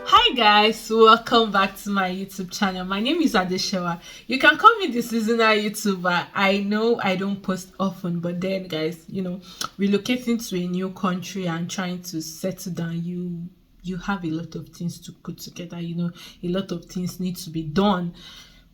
Hi guys, welcome back to my YouTube channel. My name is Adesewa. You can call me the seasonal YouTuber. I know I don't post often, but then guys, relocating to a new country and trying to settle down, you have a lot of things to put together. A lot of things need to be done,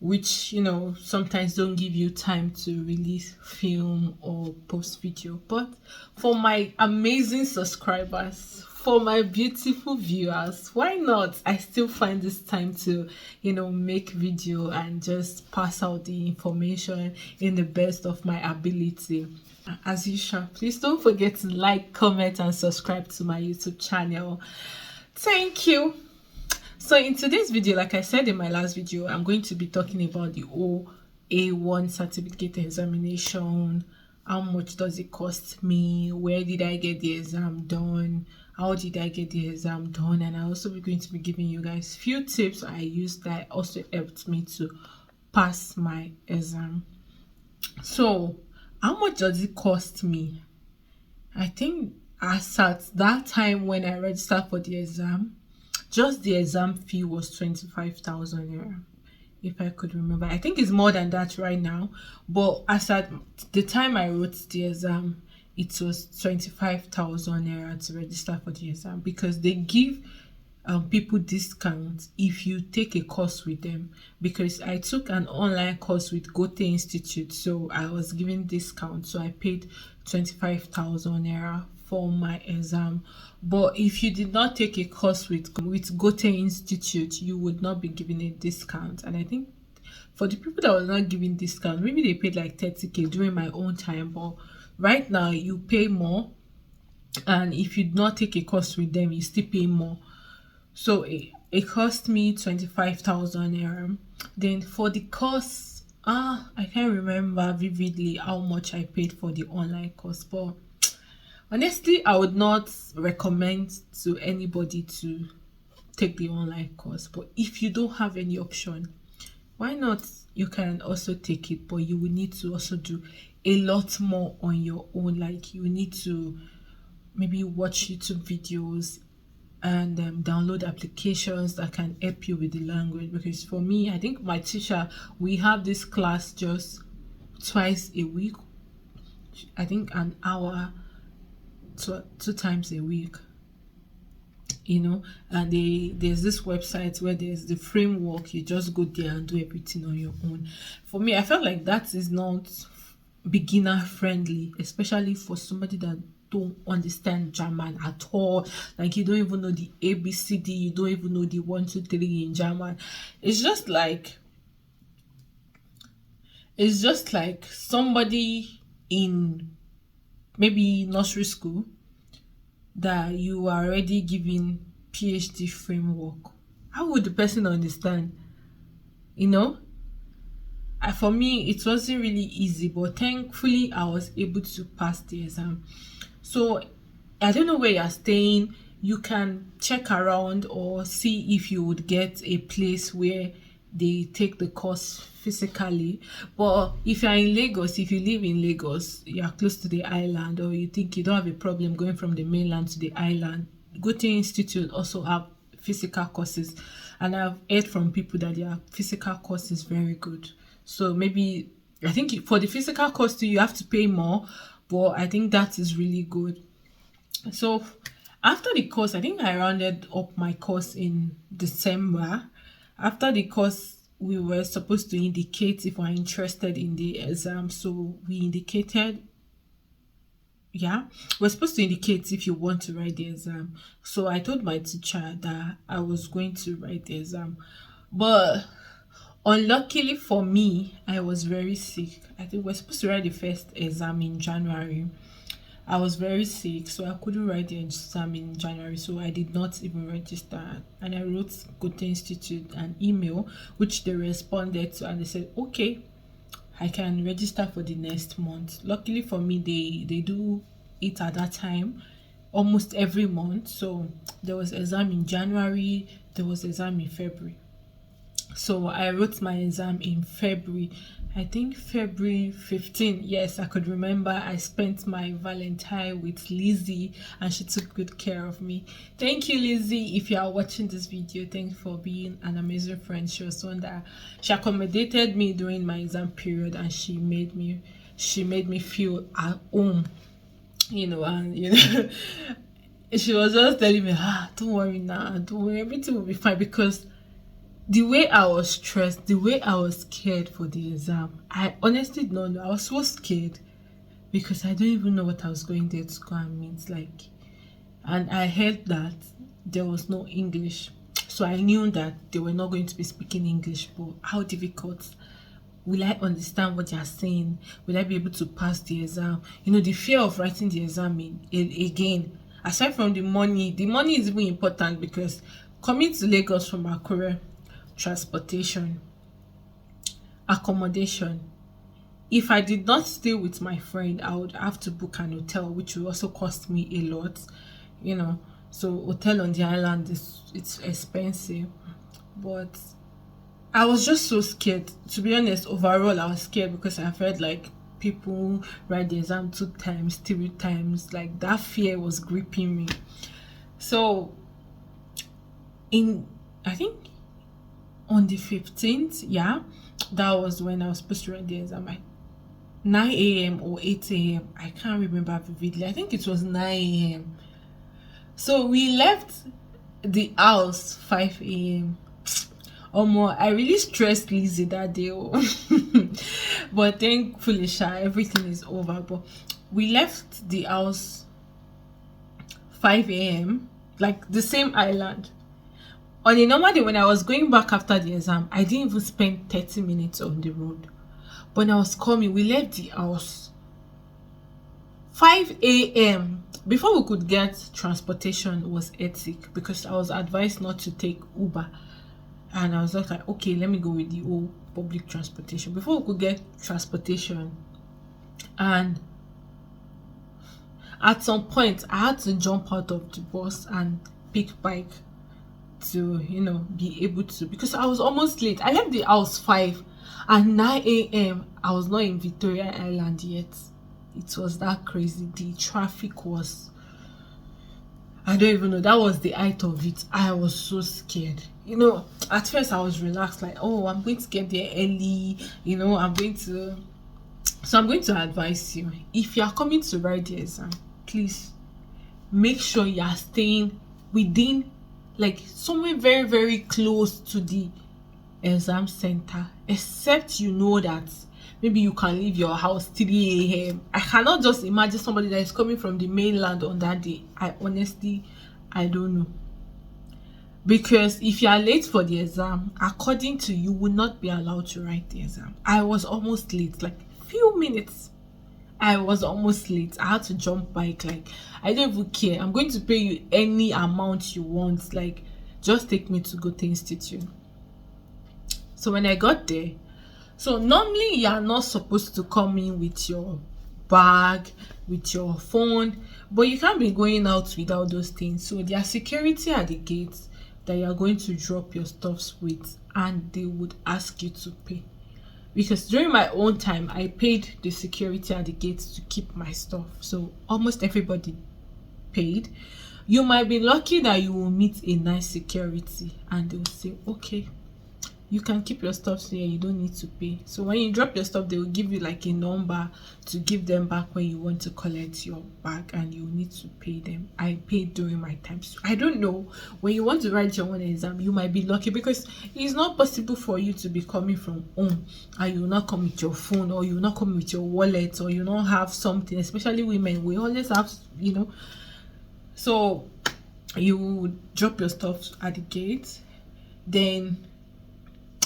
which sometimes don't give you time to really film or post video. But for my amazing subscribers, for my beautiful viewers, why not? I still find this time to make video and just pass out the information in the best of my ability. As usual, please don't forget to like, comment and subscribe to my YouTube channel. Thank you. So in today's video, like I said in my last video, I'm going to be talking about the A1 certificate examination. How much does it cost me? Where did I get the exam done? How did I get the exam done? And I also be going to be giving you guys few tips I used that also helped me to pass my exam. So how much does it cost me? I think as at that time when I registered for the exam, just the exam fee was 25,000 naira, if I could remember. I think it's more than that right now, but as at the time I wrote the exam, it was 25,000 naira to register for the exam, because they give people discounts if you take a course with them. Because I took an online course with Goethe Institute, so I was given discount, so I paid 25,000 naira for my exam. But if you did not take a course with Goethe Institute, you would not be given a discount. And I think for the people that were not giving discount, maybe they paid like 30k during my own time, but right now you pay more, and if you do not take a course with them, you still pay more. So it cost me 25,000 naira. Then for the course, I can't remember vividly how much I paid for the online course, but honestly, I would not recommend to anybody to take the online course. But if you don't have any option, why not? You can also take it, but you will need to also do a lot more on your own. Like you need to maybe watch YouTube videos and download applications that can help you with the language. Because for me, I think my teacher, we have this class just twice a week. I think an hour, two times a week, and there's this website where there's the framework. You just go there and do everything on your own. For me, I felt like that is not beginner friendly, especially for somebody that don't understand German at all. Like you don't even know the ABCD, you don't even know the 1 2 3 in German. It's just like somebody in maybe nursery school that you are already giving PhD framework. How would the person understand? For me, it wasn't really easy, but thankfully I was able to pass the exam. So I don't know where you're staying. You can check around or see if you would get a place where they take the course physically. But if you're in Lagos, if you live in Lagos, you're close to the island, or you think you don't have a problem going from the mainland to the island, Goethe Institute also have physical courses, and I've heard from people that their physical course is very good. So maybe I think for the physical course too, you have to pay more, but I think that is really good. So after the course, I think I rounded up my course in December. After the course, we were supposed to indicate if we're interested in the exam. So we indicated, we're supposed to indicate if you want to write the exam. So I told my teacher that I was going to write the exam. But unluckily for me, I was very sick. I think we're supposed to write the first exam in January. I was very sick, so I couldn't write the exam in January, so I did not even register. And I wrote Goethe Institute an email, which they responded to, and they said, okay, I can register for the next month. Luckily for me, they do it at that time almost every month. So there was exam in January, there was exam in February. So I wrote my exam in February. I think February 15. Yes, I could remember. I spent my Valentine with Lizzie and she took good care of me. Thank you, Lizzie. If you are watching this video, thanks for being an amazing friend. She was one that she accommodated me during my exam period and she made me feel at home, and she was just telling me, don't worry now, don't worry, everything will be fine because the way I was stressed, the way I was scared for the exam, I honestly don't know. I was so scared because I don't even know what I was going there to go and meet. And I heard that there was no English. So I knew that they were not going to be speaking English, but how difficult will I understand what they are saying? Will I be able to pass the exam? The fear of writing the exam again. Aside from the money is even important because coming to Lagos from Akure, transportation, accommodation. If I did not stay with my friend, I would have to book an hotel, which will also cost me a lot. So hotel on the island it's expensive. But I was just so scared. To be honest, overall I was scared because I felt like people write the exam 2 times, 3 times. Like that fear was gripping me. So I think on the 15th, that was when I was supposed to write the exam at 9 a.m. or 8 a.m. I can't remember vividly. I think it was 9 a.m. So we left the house 5 a.m. I really stressed Lizzie that day. But thankfully, everything is over. But we left the house 5 a.m. like the same island. On a normal day, when I was going back after the exam, I didn't even spend 30 minutes on the road. But when I was coming, we left the house 5 a.m. Before we could get transportation was hectic because I was advised not to take Uber. And I was just like, okay, let me go with the old public transportation. Before we could get transportation, and at some point, I had to jump out of the bus and pick bike to be able to, because I was almost late. I left the house 5 and 9 a.m. I was not in Victoria Island yet. It was that crazy. The traffic was, I don't even know, that was the height of it. I was so scared. At first I was relaxed, like, oh, I'm going to get there early, I'm going to advise you, if you are coming to write the exam, please make sure you are staying within, like, somewhere very, very close to the exam center, except that maybe you can leave your house 3 a.m. I cannot just imagine somebody that is coming from the mainland on that day. I don't know. Because if you are late for the exam, according to you, will not be allowed to write the exam. I was almost late, like few minutes. I was almost late. I had to jump bike. Like, I don't even care. I'm going to pay you any amount you want. Like, just take me to Goethe Institute. So when I got there, so normally you are not supposed to come in with your bag, with your phone, but you can't be going out without those things. So there are security at the gates that you are going to drop your stuffs with, and they would ask you to pay. Because during my own time, I paid the security at the gates to keep my stuff. So almost everybody paid. You might be lucky that you will meet a nice security and they'll say, okay, you can keep your stuff here, you don't need to pay. So when you drop your stuff, they will give you like a number to give them back when you want to collect your bag, and you need to pay them. I paid during my time. So I don't know, when you want to write your own exam, you might be lucky, because it's not possible for you to be coming from home and you will not come with your phone, or you will not come with your wallet, or you don't have something. Especially women, we always have, so you drop your stuff at the gate, then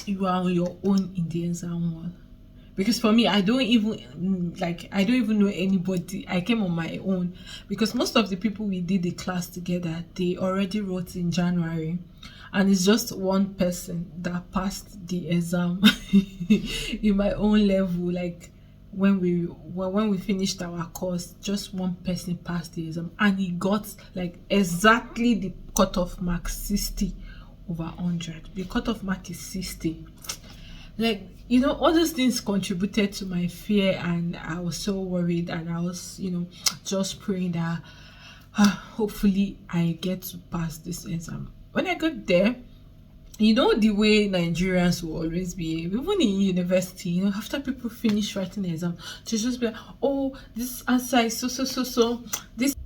you are on your own in the exam hall. Because for me, I don't even know anybody. I came on my own, because most of the people we did the class together, they already wrote in January, and it's just one person that passed the exam in my own level. Like, when we finished our course, just one person passed the exam, and he got like exactly the cutoff mark, 60 over 100. The cutoff mark is 60. Like, all those things contributed to my fear, and I was so worried, and I was, just praying that hopefully I get to pass this exam. When I got there, the way Nigerians will always behave, even in university, after people finish writing the exam, to just be like, oh, this answer is so. This,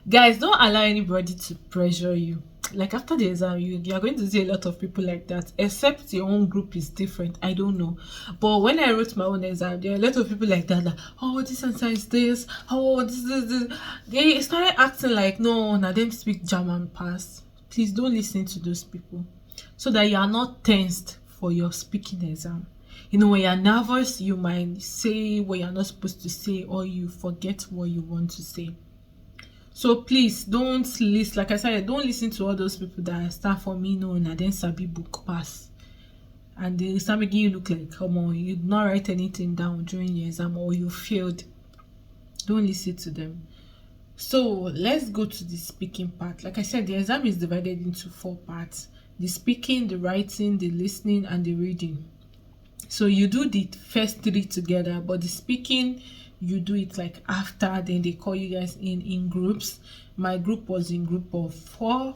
guys, don't allow anybody to pressure you. Like, after the exam, you are going to see a lot of people like that, except your own group is different. I don't know. But when I wrote my own exam, there are a lot of people like that, like, oh, this answer is this, oh, this. They started acting like, no, now them speak German pass. Please don't listen to those people, so that you are not tensed for your speaking exam. When you're nervous, you might say what you're not supposed to say, or you forget what you want to say. So please don't listen. Like I said, don't listen to all those people that start for me no and then sabi book pass, and they start making you look like, come on, you did not write anything down during your exam, or you failed. Don't listen to them. So let's go to the speaking part. Like I said, the exam is divided into 4 parts: the speaking, the writing, the listening, and the reading. So you do the first 3 together, but the speaking, you do it like after. Then they call you guys in groups. My group was in group of 4.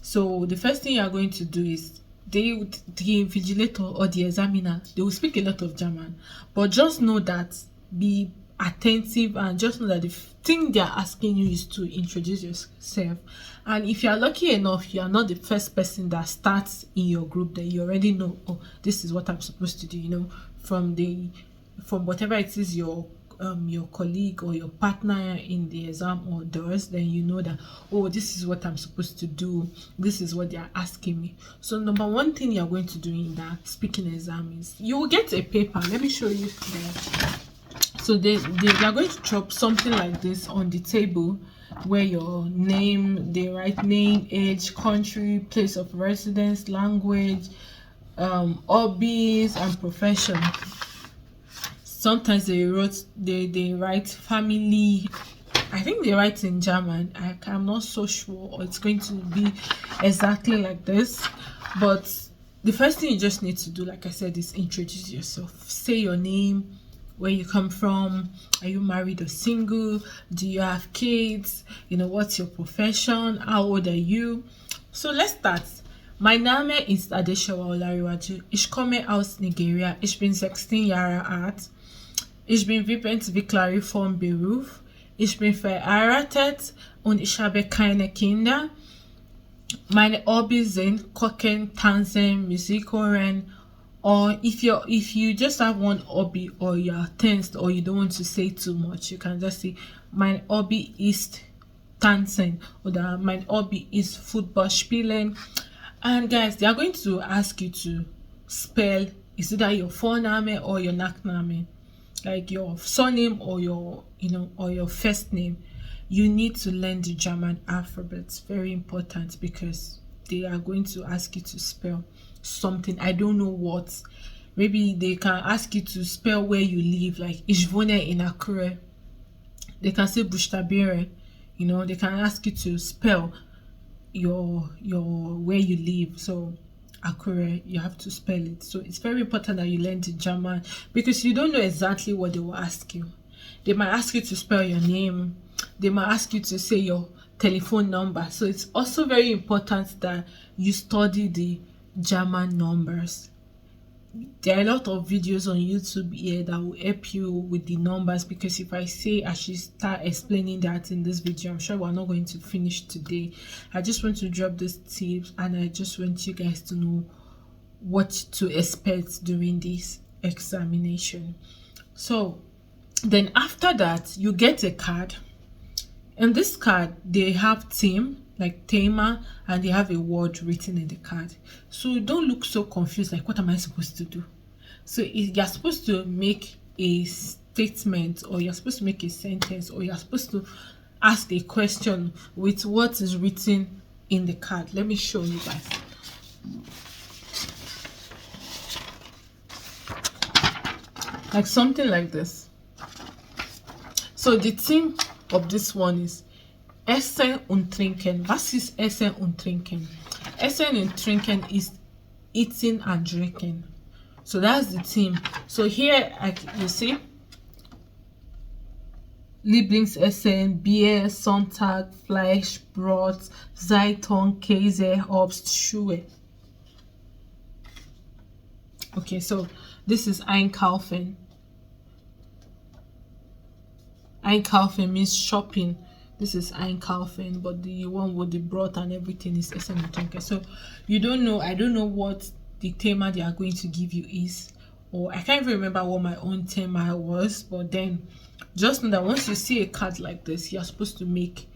So the first thing you are going to do is, the invigilator or the examiner, they will speak a lot of German, but just know that, be attentive, and just know that the thing they are asking you is to introduce yourself. And if you are lucky enough, you are not the first person that starts in your group, that you already know, oh, this is what I'm supposed to do, from whatever it is your colleague or your partner in the exam or does, then you know that, oh, this is what I'm supposed to do, this is what they are asking me. So number 1 thing you're going to do in that speaking exam is, you will get a paper. Let me show you there. So they are going to drop something like this on the table, where your name, they write name, age, country, place of residence, language, hobbies, and profession. Sometimes they write family. I think they write in German. I'm not so sure, or it's going to be exactly like this. But the first thing you just need to do, like I said, is introduce yourself. Say your name, where you come from, are you married or single, do you have kids, what's your profession, how old are you. So let's start. Mein Name ist Adesewa Olariwaju. Ich komme aus Nigeria. Ich bin 16 Jahre alt. Ich bin Wippenentwicklerin vom Beruf. Ich bin verheiratet und ich habe keine Kinder. Meine Hobbys sind Kochen, Tanzen, Musik hören. Or if you just have one hobby, or you're tensed, or you don't want to say too much, you can just say, mein Hobby ist Tanzen, or that mein Hobby is Football spielen. And guys, they are going to ask you to spell, is either your Vorname or your Nachname, like your surname or your or your first name. You need to learn the German alphabet. Very important, because they are going to ask you to spell something. I don't know what. Maybe they can ask you to spell where you live, like ich wohne in Akure. They can say Bushtabire. They can ask you to spell your where you live. So Akure, you have to spell it. So it's very important that you learn the German, because you don't know exactly what they will ask you. They might ask you to spell your name. They might ask you to say your telephone number. So it's also very important that you study the German numbers. There are a lot of videos on YouTube here that will help you with the numbers, because if I should start explaining that in this video, I'm sure we're not going to finish today. I just want to drop these tips, and I just want you guys to know what to expect during this examination. So then after that, you get a card. In this card, they have theme, like Thema, and they have a word written in the card. So don't look so confused, like, what am I supposed to do? So you're supposed to make a statement, or you're supposed to make a sentence, or you're supposed to ask a question with what is written in the card. Let me show you guys. Like something like this. So the theme of this one is Essen und Trinken. Was ist Essen und Trinken? Essen und Trinken is eating and drinking. So that's the theme. So here you see Lieblingsessen, Bier, Sonntag, Fleisch, Brot, Zeitung, Käse, Obst, Schuhe. Okay, so this is Einkaufen. Einkaufen means shopping. This is Einkaufen, but the one with the Brot and everything is Essen. So you don't know, I don't know what the thema they are going to give you is, or I can't even remember what my own thema was, but then just know that once you see a card like this, you're supposed to make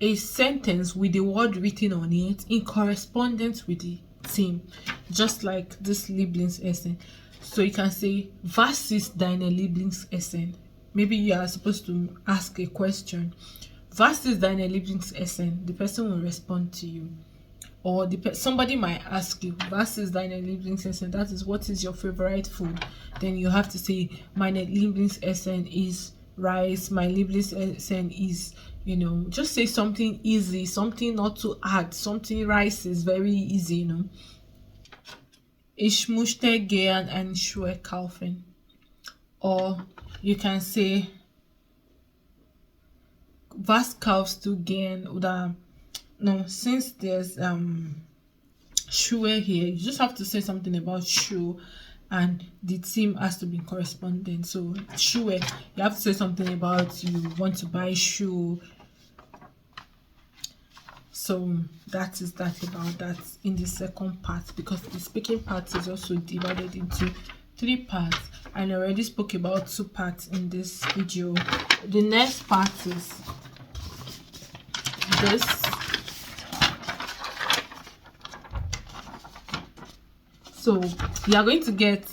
a sentence with the word written on it in correspondence with the theme, just like this Lieblingsessen. So you can say, Was ist deine Lieblingsessen? Maybe you are supposed to ask a question. Was ist deine Lieblingsessen? The person will respond to you. Or somebody might ask you, Was ist deine Lieblingsessen? That is, what is your favorite food? Then you have to say, Meine Lieblingsessen is rice. My Lieblingsessen is, you know, just say something easy, something not too hard. Something rice is very easy, you know. Ich möchte gern ein Schuhe kaufen. Or you can say, Was kaufst du gern? Oder no, since there's Schuhe here, you just have to say something about shoe, and the theme has to be corresponding. So Schuhe, you have to say something about you want to buy shoe. So that is that about that in the second part, because the speaking part is also divided into 3 parts, and I already spoke about 2 parts in this video. The next part is this. So you are going to get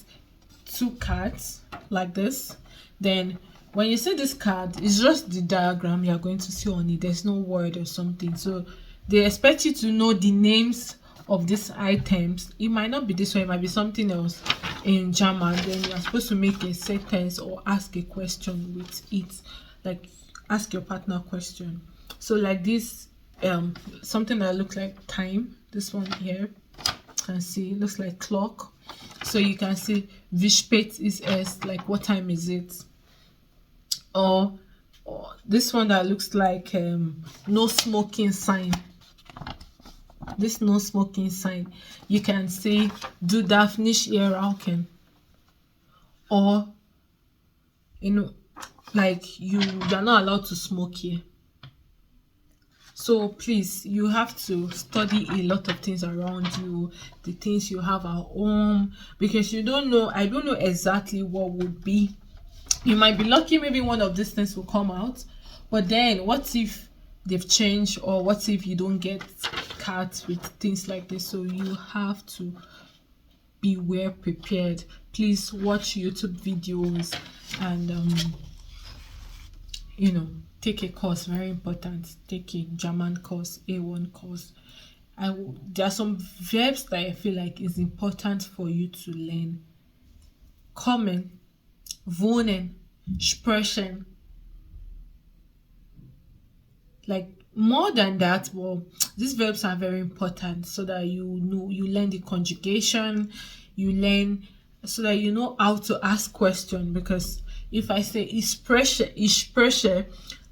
2 cards like this. Then when you see this card, it's just the diagram you are going to see on it. There's no word or something. So they expect you to know the names of these items. It might not be this one, it might be something else in German. Then you are supposed to make a sentence or ask a question with it, like ask your partner a question. So like this, something that looks like time. This one here, you can see, it looks like clock. So you can see wie spät ist es, like what time is it? Or this one that looks like no smoking sign. This no smoking sign, you can say Du darfst nicht hier rauchen. Or, you know, like you're not allowed to smoke here. So please, you have to study a lot of things around you, the things you have at home, because you don't know, I don't know exactly what would be. You might be lucky, maybe one of these things will come out, but then what if they've changed, or what if you don't get cards with things like this? So you have to be well prepared. Please watch YouTube videos and you know, take a course, very important. Take a German course, A1 course. There are some verbs that I feel like is important for you to learn. Kommen, wohnen, sprechen. Like more than that, well, these verbs are very important so that you know, you learn the conjugation, you learn so that you know how to ask questions. Because if I say ich spreche,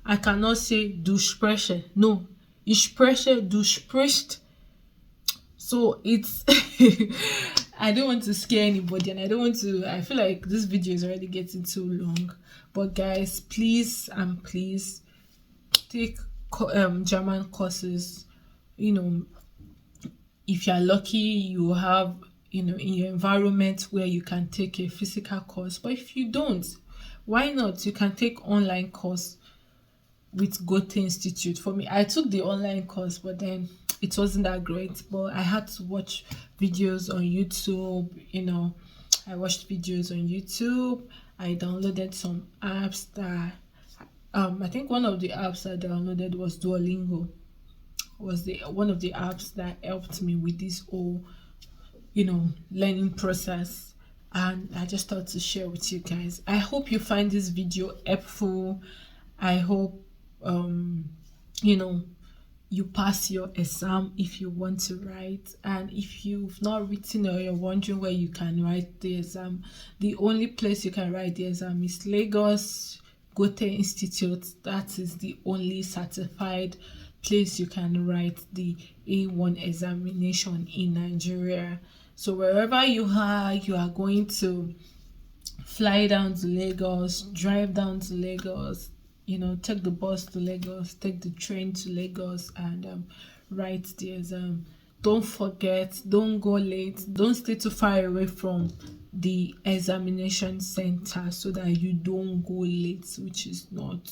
I cannot say du spreche. No, ich spreche, du sprichst. So it's I don't want to scare anybody, and I don't want to, I feel like this video is already getting too long. But guys, please and please take German courses. You know, if you're lucky, you have, you know, in your environment where you can take a physical course. But if you don't, why not? You can take online course with Goethe Institute. For me, I took the online course, but then it wasn't that great. But I had to watch videos on YouTube. You know, I watched videos on YouTube. I downloaded some apps that I think one of the apps I downloaded was Duolingo. Was one of the apps that helped me with this whole, you know, learning process. And I just thought to share with you guys. I hope you find this video helpful. I hope you know, you pass your exam if you want to write. And if you've not written or you're wondering where you can write the exam, the only place you can write the exam is Lagos Goethe Institute. That is the only certified place you can write the A1 examination in Nigeria. So wherever you are going to fly down to Lagos, drive down to Lagos, take the bus to Lagos, take the train to Lagos, and write the exam. Don't forget, don't go late, don't stay too far away from the examination center so that you don't go late, which is not,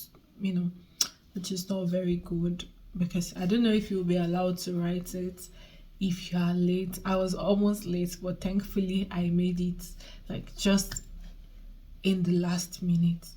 very good, because I don't know if you'll be allowed to write it if you are late. I was almost late, but thankfully I made it like just in the last minute.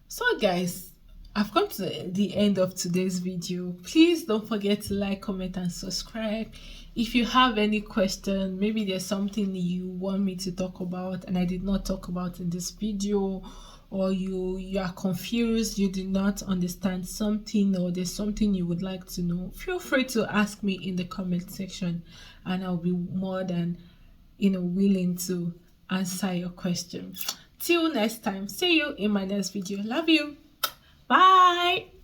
So guys, I've come to the end of today's video. Please don't forget to like, comment, and subscribe. If you have any question, maybe there's something you want me to talk about and I did not talk about in this video, or you are confused, you do not understand something, or there's something you would like to know, feel free to ask me in the comment section and I'll be more than willing to answer your question. Till next time, see you in my next video. Love you. Bye.